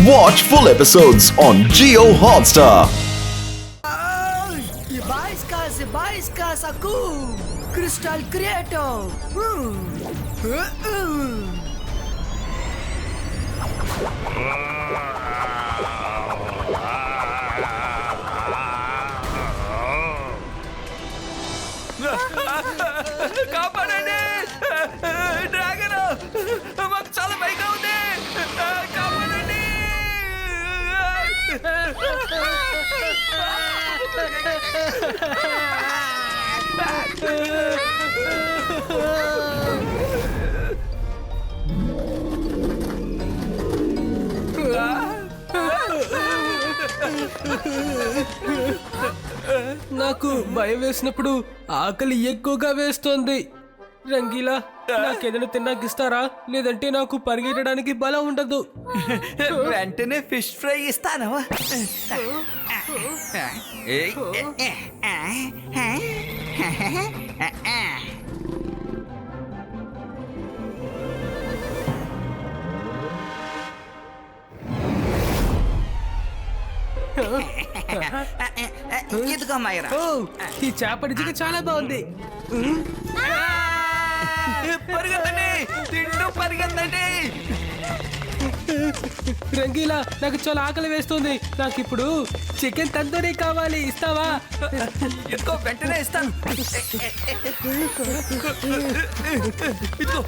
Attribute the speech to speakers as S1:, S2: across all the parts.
S1: Watch full episodes on Jio Hotstar.
S2: Baisca saku Crystal Creator.
S3: కాపాడండి dragon మాకు చాలా భయంగా ఉంది కాపాడండి
S4: నాకు భయం వేసినప్పుడు ఆకలి ఎక్కువగా వేస్తోంది. రంగీలా, నాకేదైనా తిన్నాకిస్తారా? లేదంటే నాకు పరిగెట్టడానికి బలం ఉండదు.
S3: వెంటనే ఫిష్ ఫ్రై ఇస్తాను. ఇదిగో మైరా.
S4: ఓ, ఈ చేపడి జిగ చాలా బాగుంది.
S3: పరిగెత్తండి, తిండు పరిగెత్తండి.
S4: రంగీలా, నాకు చాలా ఆకలి వేస్తుంది. నాకు ఇప్పుడు చికెన్ తందూరీ కావాలి, ఇస్తావా?
S3: ఇదిగో వెంటనే ఇస్తాను. ఇదిగో.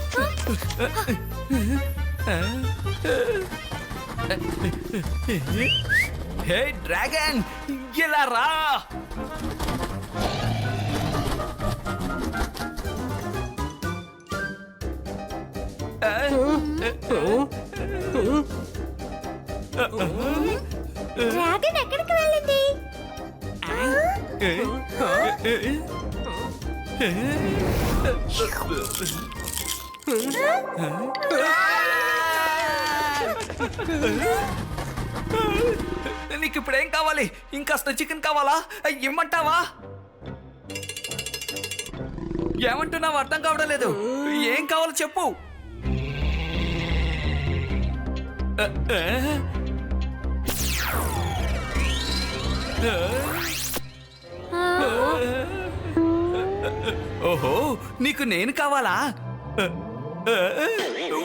S3: హే డ్రాగన్, ఇలా రా.
S5: డ్రాగన్ ఎక్కడికి వెళ్ళింది?
S3: నీకు ఇప్పుడు ఏం కావాలి? ఇంకాస్త చికెన్ కావాలా? ఇమ్మంటావా? ఏమంటున్నావు అర్థం కావడం లేదు. ఏం కావాలో చెప్పు. ఓహో, నీకు నేను కావాలా?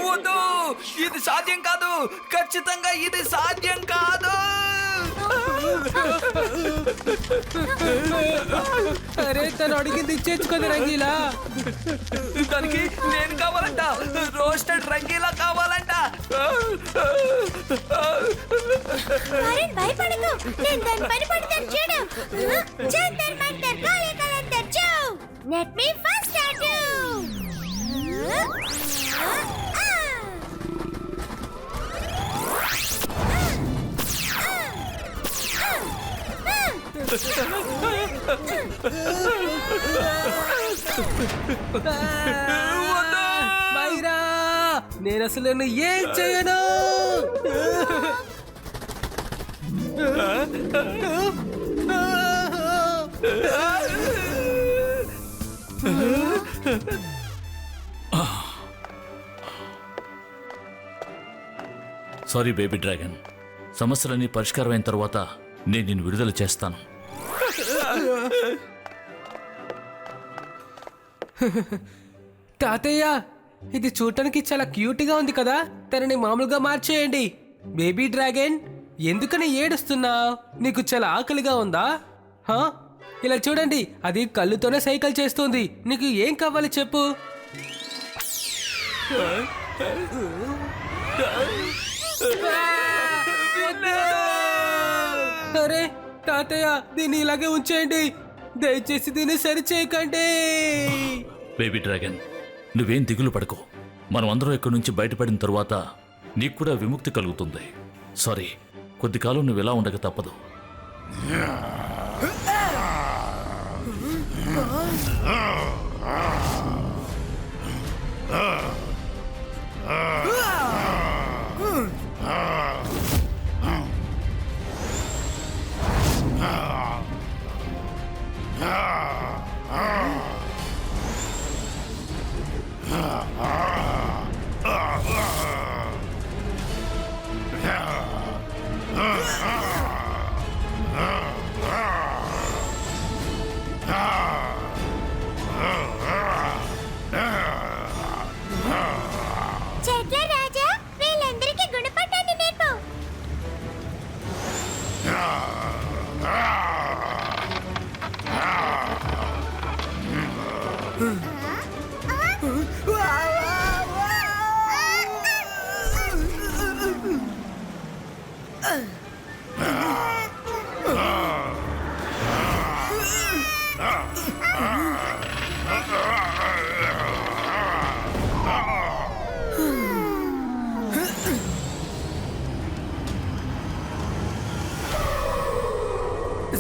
S3: వద్దు, ఇది సాధ్యం కాదు. ఖచ్చితంగా ఇది సాధ్యం కాదు.
S4: అరే, తను అడిగింది ఇచ్చేచ్చుకోదు రంగీలా.
S3: దానికి నేను కావాలంట. రోస్టెడ్ రంగీలా కావాలంట.
S5: వరుణ్, భయపడకు. నేను దాని పని పడతాను చూడు. జంతర్ మంతర్ కాలే కలంతర్ చూ. Let me first start you.
S4: Maira, నేను అసలు ఏం చేయను.
S6: సారీ బేబీ డ్రాగన్, సమస్యలన్నీ పరిష్కారమైన తర్వాత నేను నిన్ను విడుదల చేస్తాను.
S4: తాతయ్య, ఇది చూడటానికి చాలా క్యూట్గా ఉంది కదా. తనని మామూలుగా మార్చేయండి. బేబీ డ్రాగన్, ఎందుకని ఏడుస్తున్నావు? నీకు చాలా ఆకలిగా ఉందా? ఇలా చూడండి, అది కళ్ళుతోనే సైకిల్ చేస్తుంది. నీకు ఏం కావాలి చెప్పు. అరే తాతయ్య, దీన్ని ఇలాగే ఉంచేయండి. దయచేసి దీన్ని సరి చేయకండి.
S6: బేబీ డ్రాగన్, నువ్వేం దిగులు పడకు. మనం అందరం ఇక్కడి నుంచి బయటపడిన తరువాత నీకు కూడా విముక్తి కలుగుతుంది. సారీ, కొద్ది కాలం నువ్వు ఇలా ఉండక తప్పదు.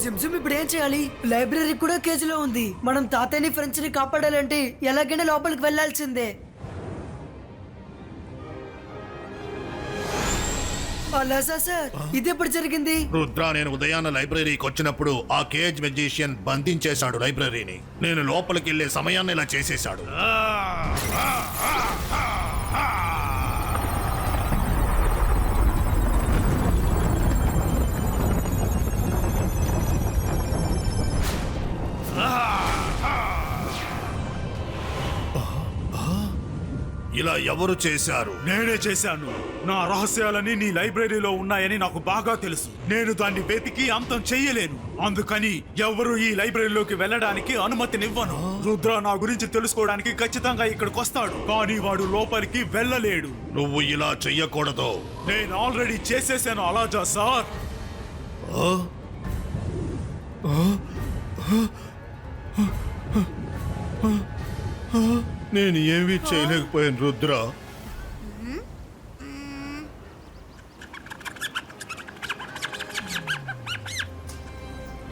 S2: జిమ్జిమ్ ఇప్పుడు ఏం చేయాలి? లైబ్రరీ కూడా కేజీలో ఉంది. మనం తాతయ్యని ఫ్రెండ్స్ ని కాపాడాలంటే ఎలాగైనా లోపలికి వెళ్ళాల్సిందే. అలాసా సార్, ఇది ఎప్పుడు జరిగింది?
S7: రుద్ర, నేను ఉదయాన్న లైబ్రరీకి వచ్చినప్పుడు ఆ కేజ్ మెజిషియన్ బంధించేశాడు లైబ్రరీని. నేను లోపలికి వెళ్లే సమయాన్ని ఇలా చేసేశాడు. ఇలా ఎవరు చేశారు?
S8: నేనే చేశాను. నా రహస్యాలన్నీ నీ లైబ్రరీలో ఉన్నాయని నాకు బాగా తెలుసు. నేను దాన్ని వెతికి అంతం చెయ్యలేను. అందుకని ఎవరు ఈ లైబ్రరీలోకి వెళ్ళడానికి అనుమతినివ్వను. రుద్ర నా గురించి తెలుసుకోవడానికి ఖచ్చితంగా ఇక్కడికి వస్తాడు, కానీ వాడు లోపలికి వెళ్ళలేడు.
S7: నువ్వు ఇలా చెయ్యకూడదు.
S8: నేను ఆల్రెడీ చేసేసాను అలాజా సార్.
S7: నేను ఏమీ చేయలేకపోయాను రుద్ర.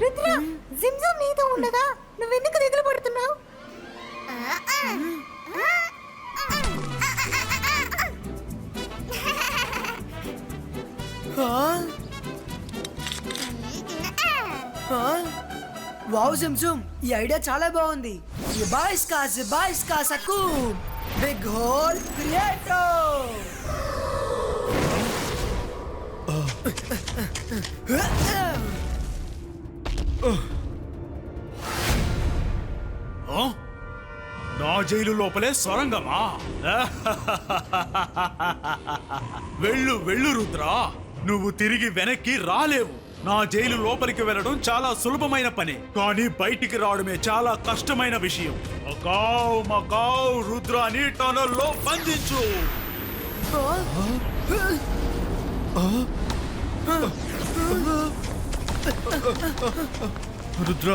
S5: రుద్ర, జిమ్జమ్ నీతో ఉండగా నువ్వెందుకు దిగులు పడుతున్నావు?
S2: వావ్ జిమ్జిమ్, ఈ ఐడియా చాలా బాగుంది. జిబాయిస్కా సకు బిగ్ హోల్ క్రియేటో.
S8: నా జైలు లోపలే సొరంగమా? వెళ్ళు వెళ్ళు రుద్ర, నువ్వు తిరిగి వెనక్కి రాలేవు. నా జైలు లోపలికి వెళ్ళడం చాలా సులభమైన పని, కానీ బయటికి రావడమే చాలా కష్టమైన విషయం. మకావ్ మకావ్ రుద్రాని టనల్లో బంధించు.
S7: రుద్ర,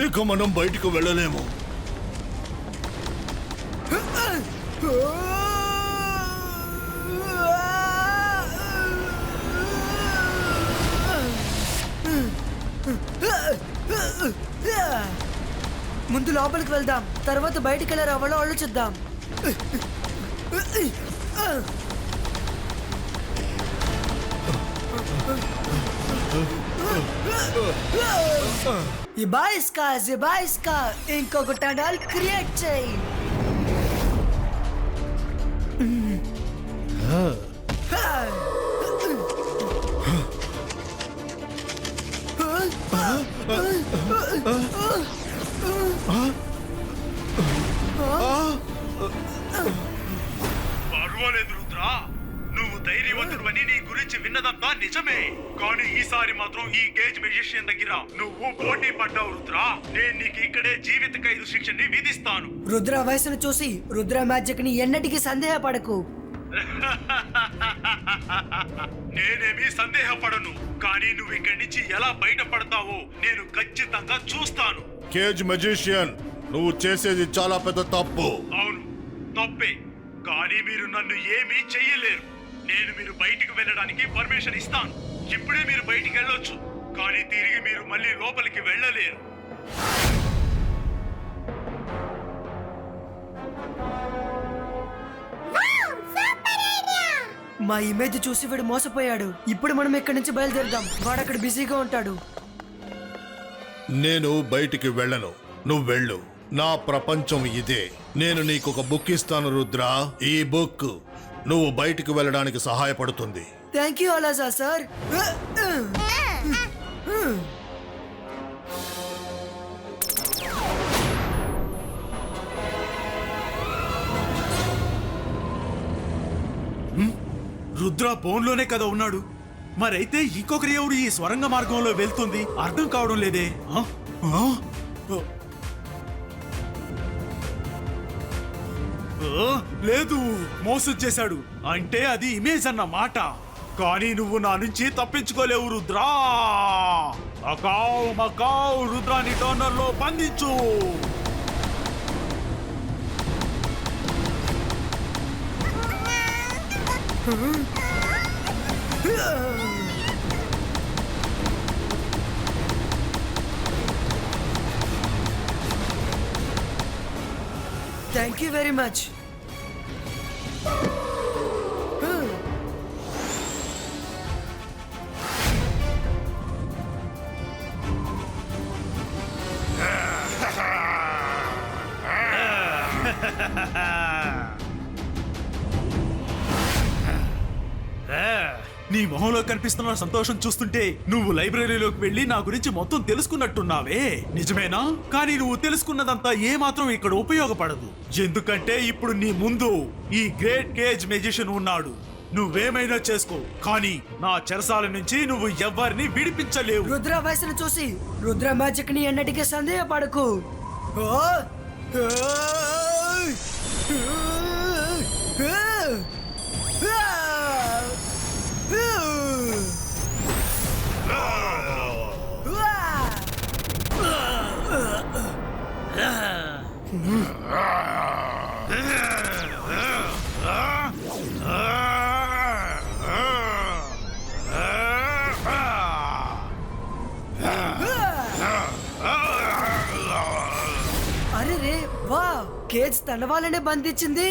S7: ఇక మనం బయటకు వెళ్ళలేము.
S2: ముందు లోపలికి వెళ్దాం, తర్వాత బయటికి వెళ్ళి రావాలో ఆలోచిద్దాం. జిబాయిస్కా ఇంకొక టనల్ క్రియేట్ చేయి.
S8: పర్వాలేదు రుద్ర, నువ్వు ధైర్యవంతుడివని నీ గురించి విన్నదంతా నిజమే, కానీ ఈసారి మాత్రం ఈ కేజ్ మెజిషియన్ దగ్గర నువ్వు పోటీ పడ్డావు రుద్ర. నేను నీకు ఇక్కడే జీవిత ఖైదు శిక్షని విధిస్తాను.
S2: రుద్ర వయసును చూసి రుద్ర మ్యాజిక్ ని ఎన్నటికీ సందేహపడకు.
S8: నేనేమీ సందేహపడను, కానీ నువ్వు ఇక్కడి నుంచి ఎలా బయటపడతావో నేను ఖచ్చితంగా చూస్తాను.
S7: కేజ్ మెజిషియన్, నువ్వు చేసేది చాలా పెద్ద తప్పు.
S8: అవును, తప్పే, కానీ మీరు నన్ను ఏమీ చెయ్యలేరు. నేను మీరు బయటికి వెళ్ళడానికి పర్మిషన్ ఇస్తాను. ఇప్పుడే మీరు బయటికి వెళ్ళొచ్చు, కానీ తిరిగి మీరు మళ్ళీ లోపలికి వెళ్ళలేరు.
S2: మా ఇమేజ్ చూసి వీడు మోసపోయాడు. ఇప్పుడు మనం ఇక్కడి నుంచి బయలుదేరుదాం, వాడు అక్కడ బిజీగా ఉంటాడు.
S7: నేను బయటికి వెళ్ళను, నువ్వు వెళ్ళు. నా ప్రపంచం ఇదే. నేను నీకు ఒక బుక్ ఇస్తాను రుద్ర. ఈ బుక్ నువ్వు బయటికి వెళ్ళడానికి సహాయపడుతుంది.
S2: థ్యాంక్ యూ అలాజా సార్.
S8: రుద్ర బోన్లోనే కదా ఉన్నాడు, మరైతే ఇంకొకరి ఎవరు ఈ స్వరంగ మార్గంలో వెళ్తుంది అర్థం కావడం లేదే. లేదు, మోసం చేశాడు అంటే అది ఇమేజ్ అన్న మాట. కానీ నువ్వు నా నుంచి తప్పించుకోలేవు రుద్రా. మకావ్ మకావ్ రుద్రాని టోనర్లో బంధించు.
S2: Thank you very much.
S8: నీ మొహంలో కనిపిస్తున్న సంతోషం చూస్తుంటే నువ్వు లైబ్రరీలోకి వెళ్ళి నా గురించి మొత్తం తెలుసుకున్నట్టున్నావే. నిజమేనా? కానీ నువ్వు తెలుసుకున్నదంతా ఏ మాత్రం ఇక్కడ ఉపయోగపడదు. ఎందుకంటే ఇప్పుడు నీ ముందు ఈ గ్రేట్ కేజ్ మెజిషియన్ ఉన్నాడు. నువ్వేమైనా చేసుకో, కానీ నా చెరసాల నుంచి నువ్వు ఎవ్వరిని విడిపించలేవు.
S2: రుద్ర వయసును చూసి రుద్ర మ్యాజిక్ ని ఎన్నటికీ సందేహపడకు. అరే రే వా, కేజ్ తన వాళ్ళనే బంధించింది.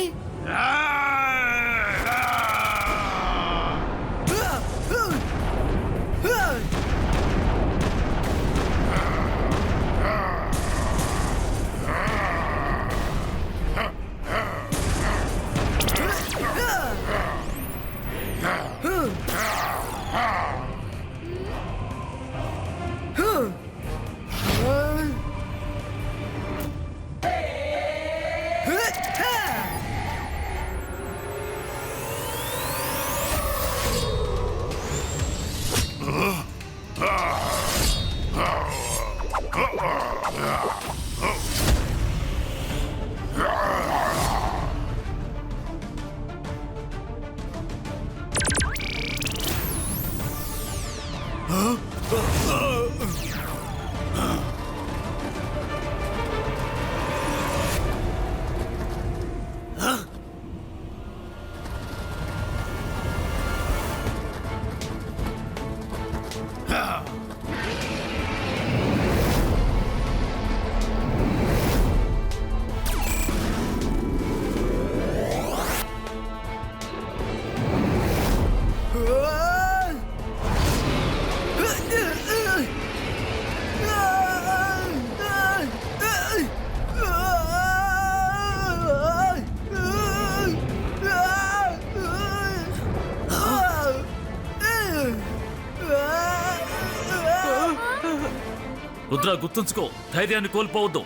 S6: రుద్ర, గుర్తుంచుకో, ధైర్యాన్ని కోల్పోవద్దు.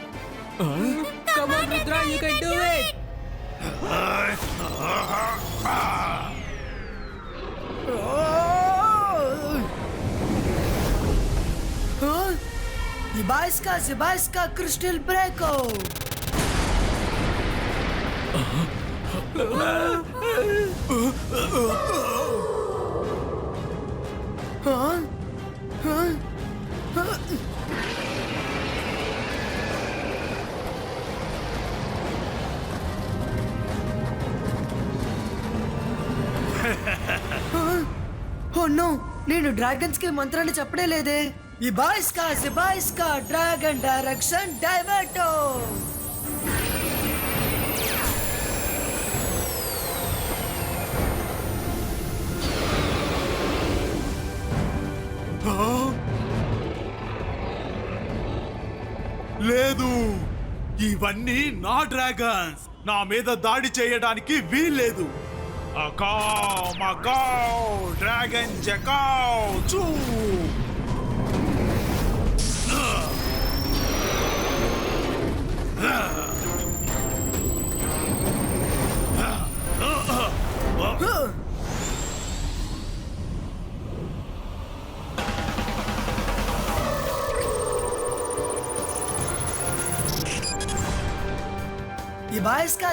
S4: Come on, Rudra, you can do it.
S2: Zibaiska crystal breako. Oh no, నేను డ్రాగన్స్ కి మంత్రాన్ని చెప్పడే లేదే. ఇబాయిస్కా డ్రాగన్ డైరెక్షన్ డైవర్టో.
S8: లేదు, ఇవన్నీ నా డ్రాగన్స్. నా మీద దాడి చేయడానికి వీల్లేదు. అకావ్ మకావ్ డ్రాగన్ జకావ్ చూ.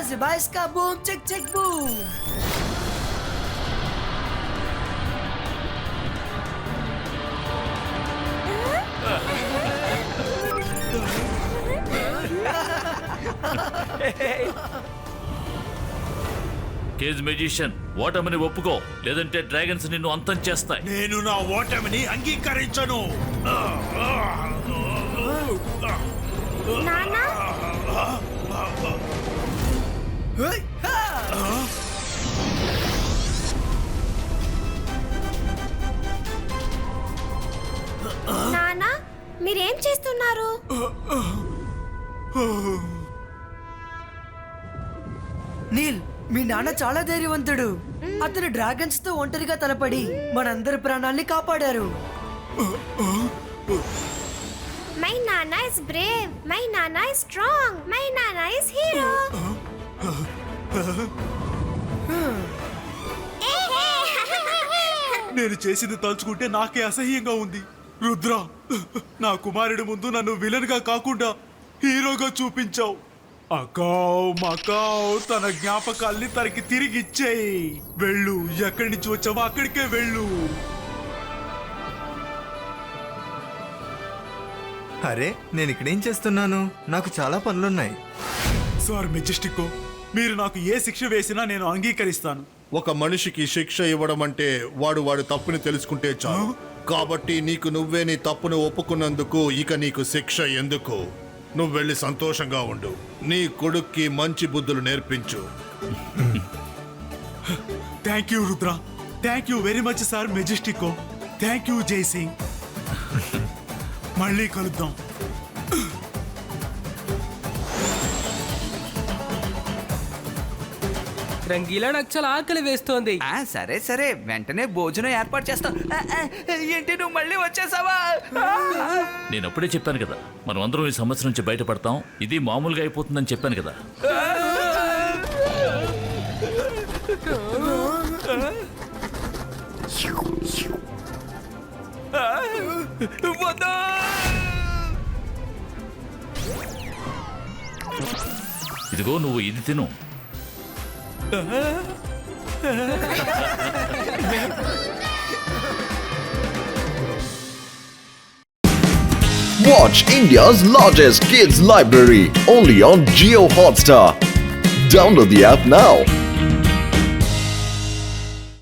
S2: Zibaiska boom chick boom.
S6: Cage magician, ఓటమిని ఒప్పుకో, లేదంటే డ్రాగన్స్ నిన్ను అంతం చేస్తాయి.
S8: నేను నా ఓటమిని అంగీకరించను.
S5: నానా
S2: హేయ్, హా!
S5: నానా మీరేం చేస్తున్నారు?
S2: నీల్, మీ నాన్న చాలా ధైర్యవంతుడు. అతను డ్రాగన్స్ తో ఒంటరిగా తలపడి మనందరి ప్రాణాల్ని కాపాడారు.
S5: మై నానా ఇస్ బ్రేవ్, మై నానా ఇస్ స్ట్రాంగ్, మై నానా ఇస్ హీరో.
S8: నేను చేసింది తలుచుకుంటే నాకే అసహ్యంగా ఉంది. రుద్ర, నా కుమారుడి ముందు నన్ను విలన్ గా కాకుండా హీరోగా చూపించావు. అకావ్ మకావ్ తన జ్ఞాపకాల్ని తనకి తిరిగి ఇచ్చేయి. వెళ్ళు, ఎక్కడి నుంచి వచ్చావో అక్కడికే వెళ్ళు.
S9: అరే నేను ఇక్కడేం చేస్తున్నాను? నాకు చాలా పనులున్నాయి.
S8: సార్ మెజెస్టికో, మీరు నాకు ఏ శిక్ష వేసినా నేను అంగీకరిస్తాను.
S7: ఒక మనిషికి శిక్ష ఇవ్వడం అంటే వాడి తప్పుని తెలుసుకుంటే చాలు. కాబట్టి నీకు నువ్వే నీ తప్పును ఒప్పుకున్నందుకు ఇక నీకు శిక్ష ఎందుకు? నువ్వు వెళ్ళి సంతోషంగా ఉండు. నీ కొడుక్కి మంచి బుద్ధులు నేర్పించు.
S8: Thank you Rudra, thank you very much sir మెజెస్టికో. Thank you Jai Singh. మళ్ళీ కలుద్దాం.
S4: రంగీలా నాకు చాలా ఆకలి వేస్తోంది.
S3: సరే సరే, వెంటనే భోజనం ఏర్పాటు చేస్తాం. ఏంటి నువ్వు మళ్ళీ వచ్చేసావా?
S6: నేను అప్పుడే చెప్పాను కదా, మనం అందరం ఈ సమస్య నుంచి బయటపడతాం. ఇది మామూలుగా అయిపోతుందని చెప్పాను కదా.
S3: వద్దు!
S6: ఇదిగో నువ్వు ఇది తిను.
S1: Watch India's largest kids library only on Jio Hotstar. Download the app now.